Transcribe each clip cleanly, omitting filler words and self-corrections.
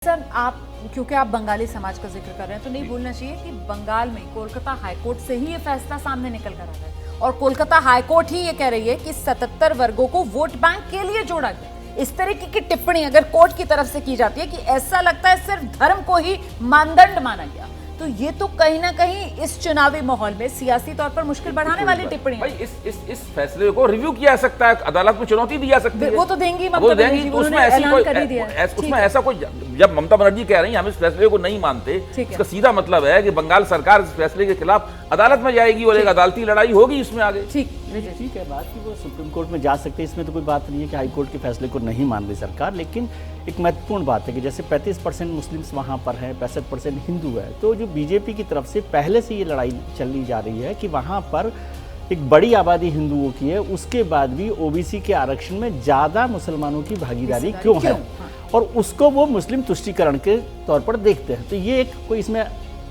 Sir आप क्योंकि आप बंगाली समाज का जिक्र कर रहे हैं तो नहीं भूलना चाहिए कि बंगाल में कोलकाता हाईकोर्ट से ही ये फैसला सामने निकल कर आ रहा है और कोलकाता हाईकोर्ट ही ये कह रही है कि 77 वर्गों को वोट बैंक के लिए जोड़ा गया। इस तरीके की टिप्पणी अगर कोर्ट की तरफ से की जाती है कि ऐसा लगता है सिर्फ धर्म को ही मानदंड माना गया, तो ये तो कहीं ना कहीं इस चुनावी माहौल में सियासी तौर पर मुश्किल बढ़ाने वाली टिप्पणी है। भाई इस फैसले को रिव्यू किया जा सकता है, अदालत में चुनौती दी जा सकती है। वो तो देंगी ममता वो देंगी, बनर्जी, तो उसमें उन्होंने ऐसी ऐलान कर ही दिया है। उसमें ऐसा कोई, जब ममता बनर्जी कह रही हैं हम इस फैसले को नहीं मानते, इसका सीधा मतलब है कि बंगाल सरकार इस फैसले के खिलाफ अदालत में जाएगी और एक अदालती लड़ाई होगी इसमें आगे। ठीक है बात कि वो सुप्रीम कोर्ट में जा सकते हैं, इसमें तो कोई बात नहीं है कि हाई कोर्ट के फैसले को नहीं मान रही सरकार। लेकिन एक महत्वपूर्ण बात है कि जैसे 35% मुस्लिम्स वहाँ पर हैं, 65% हिंदू है, तो जो बीजेपी की तरफ से पहले से ये लड़ाई चली जा रही है कि वहाँ पर एक बड़ी आबादी हिंदुओं की है, उसके बाद भी ओबीसी के आरक्षण में ज़्यादा मुसलमानों की भागीदारी क्यों है, और उसको वो मुस्लिम तुष्टीकरण के तौर पर देखते हैं। तो ये एक कोई इसमें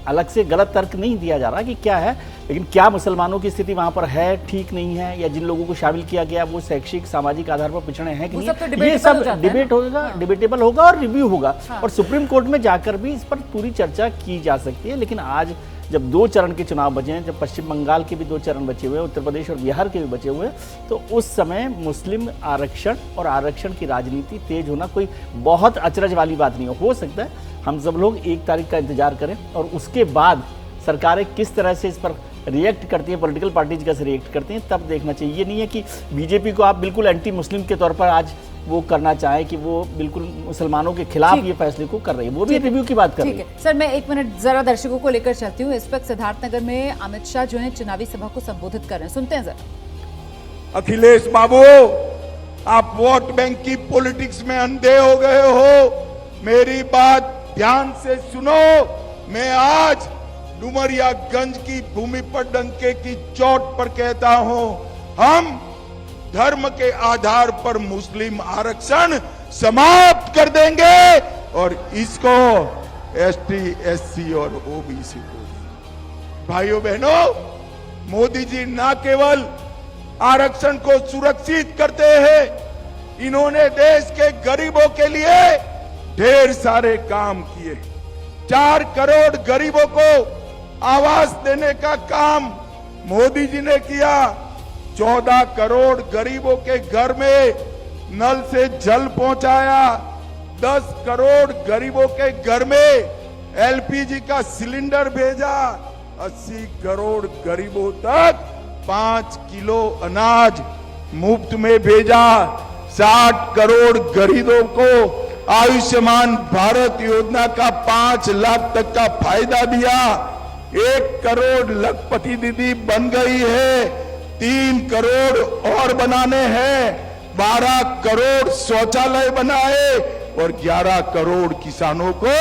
अलग से गलत तर्क नहीं दिया जा रहा कि क्या है, लेकिन क्या मुसलमानों की स्थिति वहाँ पर है ठीक नहीं है, या जिन लोगों को शामिल किया गया वो शैक्षिक सामाजिक आधार पर पिछड़े हैं कि नहीं, तो ये सब डिबेट होगा, डिबेटेबल होगा और रिव्यू होगा। और सुप्रीम कोर्ट में जाकर भी इस पर पूरी चर्चा की जा सकती है। लेकिन आज जब 2 चरण के चुनाव बचे हैं, जब पश्चिम बंगाल के भी 2 चरण बचे हुए हैं, उत्तर प्रदेश और बिहार के भी बचे हुए हैं, तो उस समय मुस्लिम आरक्षण और आरक्षण की राजनीति तेज होना कोई बहुत अचरज वाली बात नहीं हो सकता है। हम सब लोग 1 तारीख का इंतजार करें और उसके बाद सरकारें किस तरह से इस पर रिएक्ट करती हैं, पॉलिटिकल पार्टीज कैसे रिएक्ट करती हैं, तब देखना चाहिए। ये नहीं है कि बीजेपी को आप बिल्कुल एंटी मुस्लिम के तौर पर आज वो करना चाहे कि वो बिल्कुल मुसलमानों के खिलाफ ये फैसले को कर रही है, वो भी रिव्यू की बात कर रही है। सर मैं 1 मिनट जरा दर्शकों को लेकर चलती हूँ। इस वक्त सिद्धार्थनगर में अमित शाह जो है चुनावी सभा को संबोधित कर रहे हैं, सुनते हैं जरा। अखिलेश बाबू, आप वोट बैंक की पॉलिटिक्स में अंधे हो गए हो, मेरी बात ध्यान से सुनो। मैं आज डुमरियागंज की भूमि पर डंके की चोट पर कहता हूं, हम धर्म के आधार पर मुस्लिम आरक्षण समाप्त कर देंगे और इसको एसटी, एससी और ओबीसी को। भाइयों बहनों, मोदी जी न केवल आरक्षण को सुरक्षित करते हैं, इन्होंने देश के गरीबों के लिए ढेर सारे काम किए। 4 करोड़ गरीबों को आवास देने का काम मोदी जी ने किया। 14 करोड़ गरीबों के घर में नल से जल पहुंचाया। 10 करोड़ गरीबों के घर में एलपीजी का सिलेंडर भेजा। 80 करोड़ गरीबों तक 5 किलो अनाज मुफ्त में भेजा। 60 करोड़ गरीबों को आयुष्मान भारत योजना का 5 लाख तक का फायदा दिया। 1 करोड़ लखपति दीदी बन गई है, 3 करोड़ और बनाने हैं। 12 करोड़ शौचालय बनाए और 11 करोड़ किसानों को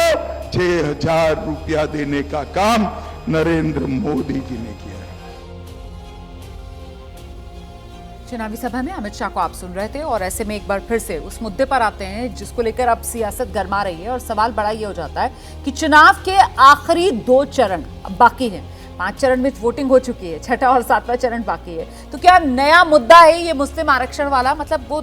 6,000 रुपया देने का काम नरेंद्र मोदी जी ने किया। चुनावी सभा में अमित शाह को आप सुन रहे थे और ऐसे में एक बार फिर से उस मुद्दे पर आते हैं जिसको लेकर अब सियासत गरमा रही है और सवाल बड़ा ये हो जाता है कि चुनाव के आखिरी 2 चरण बाकी हैं। 5 चरण में वोटिंग हो चुकी है, 6वां और 7वां चरण बाकी है। तो क्या नया मुद्दा है ये मुस्लिम आरक्षण वाला? मतलब वो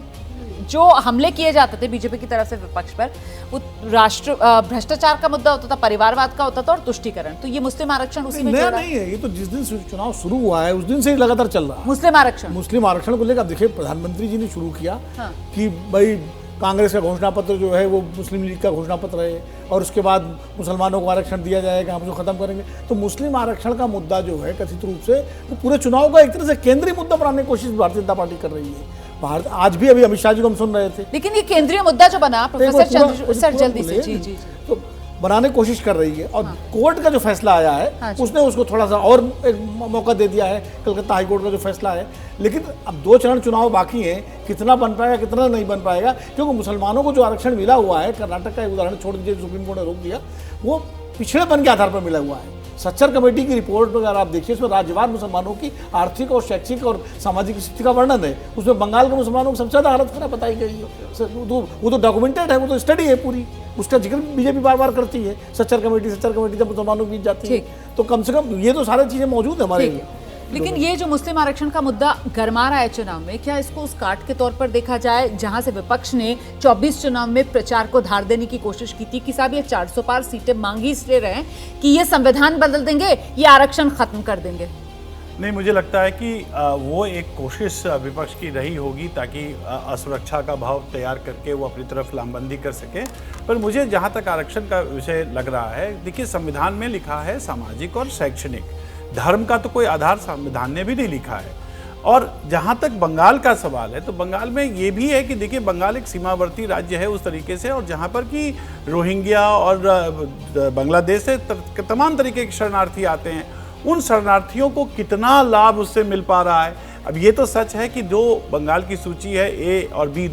जो हमले किए जाते थे बीजेपी की तरफ से विपक्ष पर, वो भ्रष्टाचार का मुद्दा होता था, परिवारवाद का होता था और तुष्टीकरण। तो ये मुस्लिम आरक्षण उसी में नया नहीं है, ये तो जिस दिन चुनाव शुरू हुआ है उस दिन से ही लगातार चल रहा है। मुस्लिम आरक्षण को लेकर देखिए, प्रधानमंत्री जी ने शुरू किया कि भाई कांग्रेस का घोषणा पत्र जो है वो मुस्लिम लीग का घोषणा पत्र है और उसके बाद मुसलमानों को आरक्षण दिया जाएगा, हम उसको खत्म करेंगे। तो मुस्लिम आरक्षण का मुद्दा जो है कथित रूप से वो पूरे चुनाव का एक तरह से केंद्रीय मुद्दा बनाने की कोशिश भारतीय जनता पार्टी कर रही है। भारत आज भी अभी अमित शाह जी को हम सुन रहे थे, लेकिन ये केंद्रीय मुद्दा जो बना प्रोफेसर सर जल्दी से जी तो बनाने की कोशिश कर रही है। और कोर्ट का जो फैसला आया है उसने उसको थोड़ा सा और एक मौका दे दिया है, कलकत्ता हाईकोर्ट का जो फैसला है। लेकिन अब 2 चरण चुनाव बाकी हैं, कितना बन पाएगा कितना नहीं बन पाएगा, क्योंकि मुसलमानों को जो आरक्षण मिला हुआ है, कर्नाटक का एक उदाहरण छोड़ दीजिए, सुप्रीम कोर्ट ने रोक दिया, वो पिछड़ेपन के आधार पर मिला हुआ है। सच्चर कमेटी की रिपोर्ट अगर आप देखिए, उसमें राज्यवार मुसलमानों की आर्थिक और शैक्षिक और सामाजिक स्थिति का वर्णन है। उसमें बंगाल के मुसलमानों को सबसे ज़्यादा हालत खराब बताई गई है। वो तो डॉक्यूमेंटेड है, वो तो स्टडी है पूरी, उसका जिक्र बीजेपी बार बार करती है। सच्चर कमेटी जब मुसलमानों की जाती है, तो कम से कम ये तो सारी चीज़ें मौजूद है हमारे लिए। लेकिन ये जो मुस्लिम आरक्षण का मुद्दा गरमा रहा है चुनाव में, क्या इसको उस काट के तौर पर देखा जाए जहां से विपक्ष ने 24 चुनाव में प्रचार को धार देने की कोशिश की थी कि साहब ये 400 पार सीटें मांगी इसलिए रहे कि ये संविधान बदल देंगे, ये आरक्षण खत्म कर देंगे? नहीं, मुझे लगता है कि वो एक कोशिश विपक्ष की रही होगी ताकि असुरक्षा का भाव तैयार करके वो अपनी तरफ लामबंदी कर सके। पर मुझे जहाँ तक आरक्षण का विषय लग रहा है, देखिए संविधान में लिखा है सामाजिक और शैक्षणिक, धर्म का तो कोई आधार संविधान ने भी नहीं लिखा है। और जहाँ तक बंगाल का सवाल है, तो बंगाल में ये भी है कि देखिए बंगाल एक सीमावर्ती राज्य है उस तरीके से, और जहाँ पर कि रोहिंग्या और बांग्लादेश से तमाम तरीके के शरणार्थी आते हैं, उन शरणार्थियों को कितना लाभ उससे मिल पा रहा है। अब ये तो सच है कि जो बंगाल की सूची है ए और बी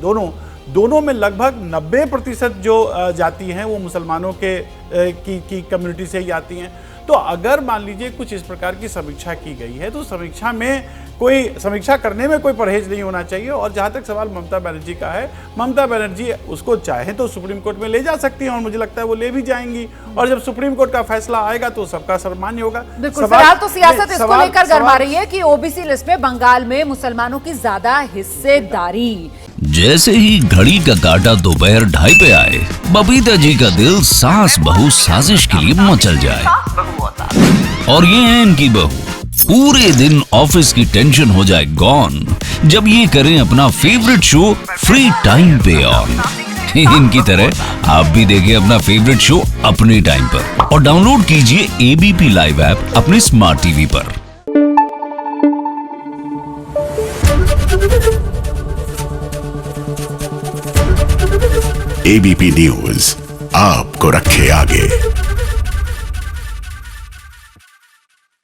दोनों में लगभग 90% जो जाति हैं वो मुसलमानों की कम्युनिटी से ही आती हैं। तो अगर मान लीजिए कुछ इस प्रकार की समीक्षा की गई है तो समीक्षा करने में कोई परहेज नहीं होना चाहिए। और जहाँ तक सवाल ममता बनर्जी का है, ममता बनर्जी उसको चाहे तो सुप्रीम कोर्ट में ले जा सकती हैं और मुझे लगता है वो ले भी जाएंगी। और जब सुप्रीम कोर्ट का फैसला आएगा तो सबका सम्मान होगा। फिलहाल तो सियासत इसको लेकर गरमा रही है कि ओबीसी लिस्ट में बंगाल में मुसलमानों की ज्यादा हिस्सेदारी। जैसे ही घड़ी का काटा दोपहर 2:30 पे आए, बबीता जी का दिल सास बहू साजिश के लिए मचल जाए। और ये है इनकी बहू, पूरे दिन ऑफिस की टेंशन हो जाए गॉन जब ये करें अपना फेवरेट शो फ्री टाइम पे ऑन। इनकी तरह आप भी देखें अपना फेवरेट शो अपने टाइम पर और डाउनलोड कीजिए एबीपी लाइव ऐप अपने स्मार्ट टीवी पर। एबीपी न्यूज आपको रखे आगे।